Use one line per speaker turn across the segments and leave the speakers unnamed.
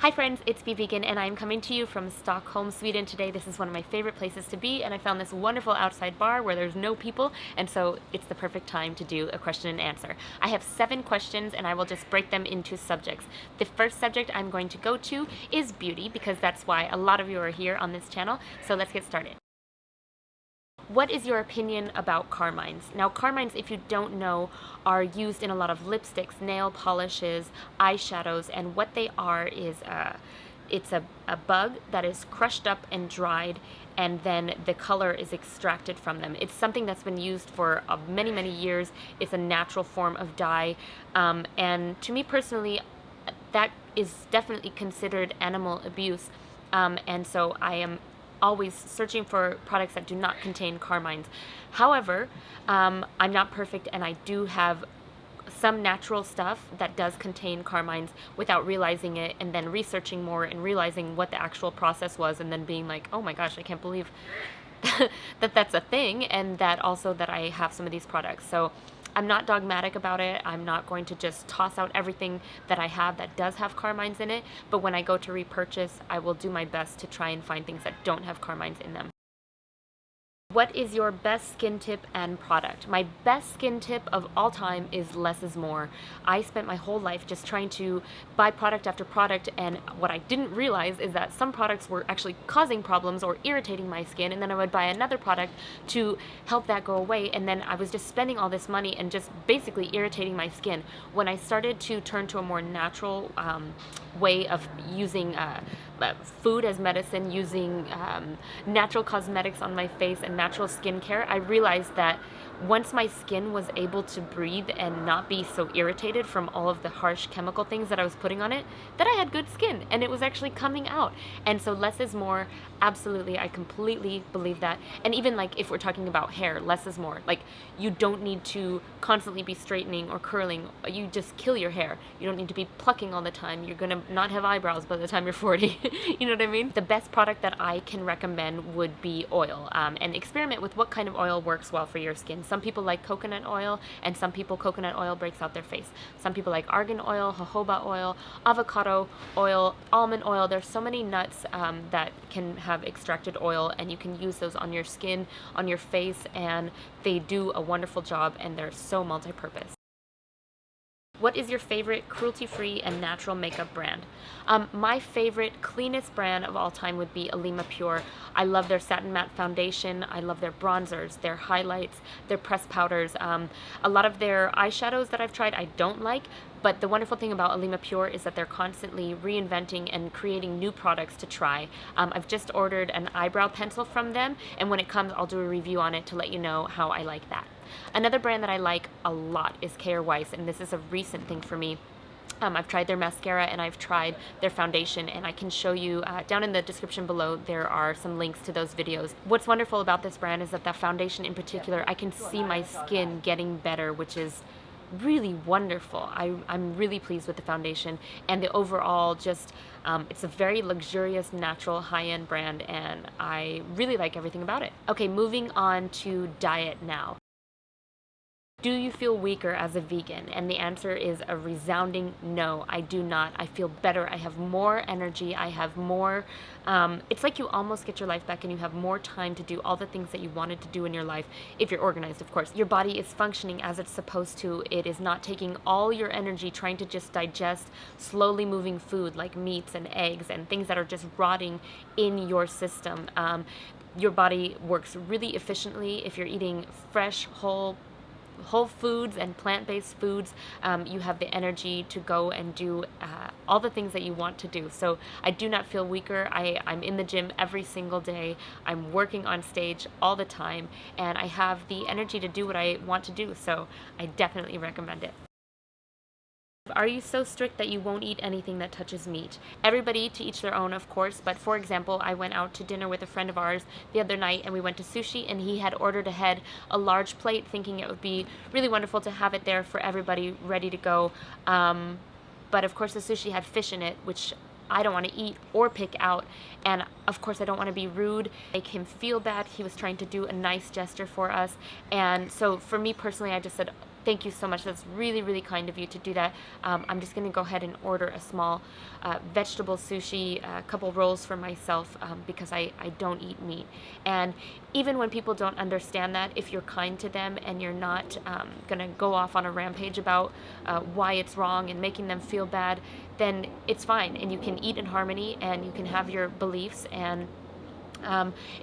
Hi friends, it's Be Vegan and I'm coming to you from Stockholm, Sweden today. This is one of my favorite places to be, and I found this wonderful outside bar where there's no people, and so it's the perfect time to do a question and answer. I have 7 questions and I will just break them into subjects. The first subject I'm going to go to is beauty, because that's why a lot of you are here on this channel, so let's get started. What is your opinion about carmines? Now, carmines, if you don't know, are used in a lot of lipsticks, nail polishes, eyeshadows, and what they are is it's a bug that is crushed up and dried, and then the color is extracted from them. It's something that's been used for many, many years. It's a natural form of dye, and to me personally, that is definitely considered animal abuse, and so I am always searching for products that do not contain carmines. However, I'm not perfect, and I do have some natural stuff that does contain carmines without realizing it, and then researching more and realizing what the actual process was, and then being like, oh my gosh, I can't believe that that's a thing, and that also that I have some of these products. So I'm not dogmatic about it. I'm not going to just toss out everything that I have that does have carmines in it, but when I go to repurchase, I will do my best to try and find things that don't have carmines in them. What is your best skin tip and product? My best skin tip of all time is less is more. I spent my whole life just trying to buy product after product, and what I didn't realize is that some products were actually causing problems or irritating my skin, and then I would buy another product to help that go away, and then I was just spending all this money and just basically irritating my skin. When I started to turn to a more natural way of using food as medicine, using natural cosmetics on my face and natural skincare, I realized that once my skin was able to breathe and not be so irritated from all of the harsh chemical things that I was putting on it, that I had good skin and it was actually coming out. And so less is more. Absolutely, I completely believe that. And even like if we're talking about hair, less is more. Like, you don't need to constantly be straightening or curling. You just kill your hair. You don't need to be plucking all the time. You're gonna not have eyebrows by the time you're 40. You know what I mean? The best product that I can recommend would be oil, and experiment with what kind of oil works well for your skin. Some people like coconut oil, and some people coconut oil breaks out their face. Some people like argan oil, jojoba oil, avocado oil, almond oil. There's so many nuts that can have extracted oil, and you can use those on your skin, on your face, and they do a wonderful job, and they're so multi-purpose. What is your favorite cruelty-free and natural makeup brand? My favorite, cleanest brand of all time would be Alima Pure. I love their satin matte foundation. I love their bronzers, their highlights, their pressed powders. A lot of their eyeshadows that I've tried I don't like, but the wonderful thing about Alima Pure is that they're constantly reinventing and creating new products to try. I've just ordered an eyebrow pencil from them, and when it comes, I'll do a review on it to let you know how I like that. Another brand that I like a lot is Kjaer Weis, and this is a recent thing for me. I've tried their mascara and I've tried their foundation, and I can show you down in the description below. There are some links to those videos. What's wonderful about this brand is that the foundation in particular, I can see my skin getting better, which is really wonderful. I'm really pleased with the foundation, and the overall just it's a very luxurious, natural, high-end brand, and I really like everything about it. Okay, moving on to diet now. Do you feel weaker as a vegan? And the answer is a resounding no. I do not. I feel better. I have more energy. I have more, it's like you almost get your life back, and you have more time to do all the things that you wanted to do in your life, if you're organized, of course. Your body is functioning as it's supposed to. It is not taking all your energy trying to just digest slowly moving food like meats and eggs and things that are just rotting in your system. Your body works really efficiently if you're eating fresh, whole foods and plant-based foods. You have the energy to go and do all the things that you want to do. So I do not feel weaker. I'm in the gym every single day. I'm working on stage all the time, and I have the energy to do what I want to do. So I definitely recommend it. Are you so strict that you won't eat anything that touches meat? Everybody to each their own, of course, but for example, I went out to dinner with a friend of ours the other night, and we went to sushi, and he had ordered ahead a large plate thinking it would be really wonderful to have it there for everybody ready to go. But of course the sushi had fish in it, which I don't want to eat or pick out, and of course I don't want to be rude, make him feel bad. He was trying to do a nice gesture for us, and so for me personally, I just said, Thank you so much. That's really, really kind of you to do that. I'm just going to go ahead and order a small vegetable sushi, a couple rolls for myself because I don't eat meat. And even when people don't understand that, if you're kind to them and you're not going to go off on a rampage about why it's wrong and making them feel bad, then it's fine. And you can eat in harmony and you can have your beliefs. And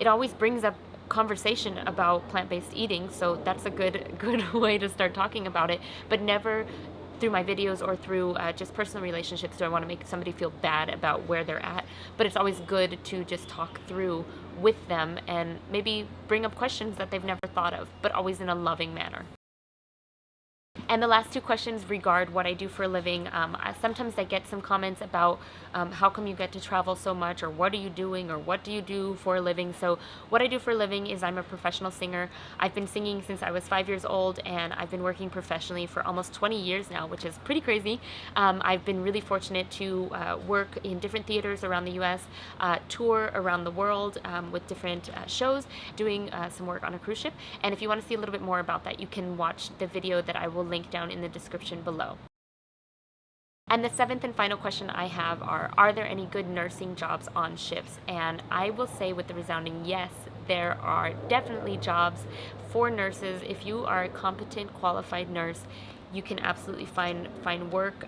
it always brings up conversation about plant-based eating, so that's a good way to start talking about it. But never through my videos or through just personal relationships do I want to make somebody feel bad about where they're at. But it's always good to just talk through with them and maybe bring up questions that they've never thought of, but always in a loving manner. And the last two questions regard what I do for a living. Sometimes I get some comments about how come you get to travel so much, or what are you doing, or what do you do for a living. So what I do for a living is I'm a professional singer. I've been singing since I was 5 years old, and I've been working professionally for almost 20 years now, which is pretty crazy. I've been really fortunate to work in different theaters around the US, tour around the world with different shows, doing some work on a cruise ship. And if you want to see a little bit more about that, you can watch the video that I will link down in the description below. And the seventh and final question I have are there any good nursing jobs on ships? And I will say with the resounding yes, there are definitely jobs for nurses. If you are a competent, qualified nurse, you can absolutely find work.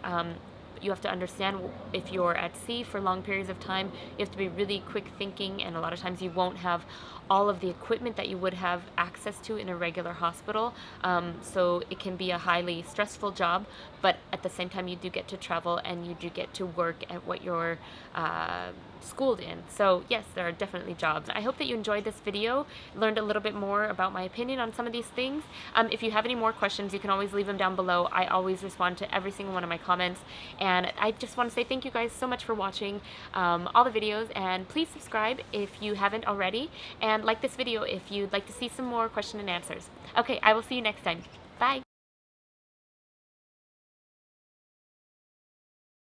You have to understand, if you're at sea for long periods of time, you have to be really quick thinking, and a lot of times you won't have all of the equipment that you would have access to in a regular hospital. So it can be a highly stressful job, but at the same time you do get to travel and you do get to work at what you're schooled in. So yes, there are definitely jobs. I hope that you enjoyed this video, learned a little bit more about my opinion on some of these things. If you have any more questions, you can always leave them down below. I always respond to every single one of my comments, and I just want to say thank you guys so much for watching all the videos, and please subscribe if you haven't already, and like this video if you'd like to see some more question and answers. Okay, I will see you next time.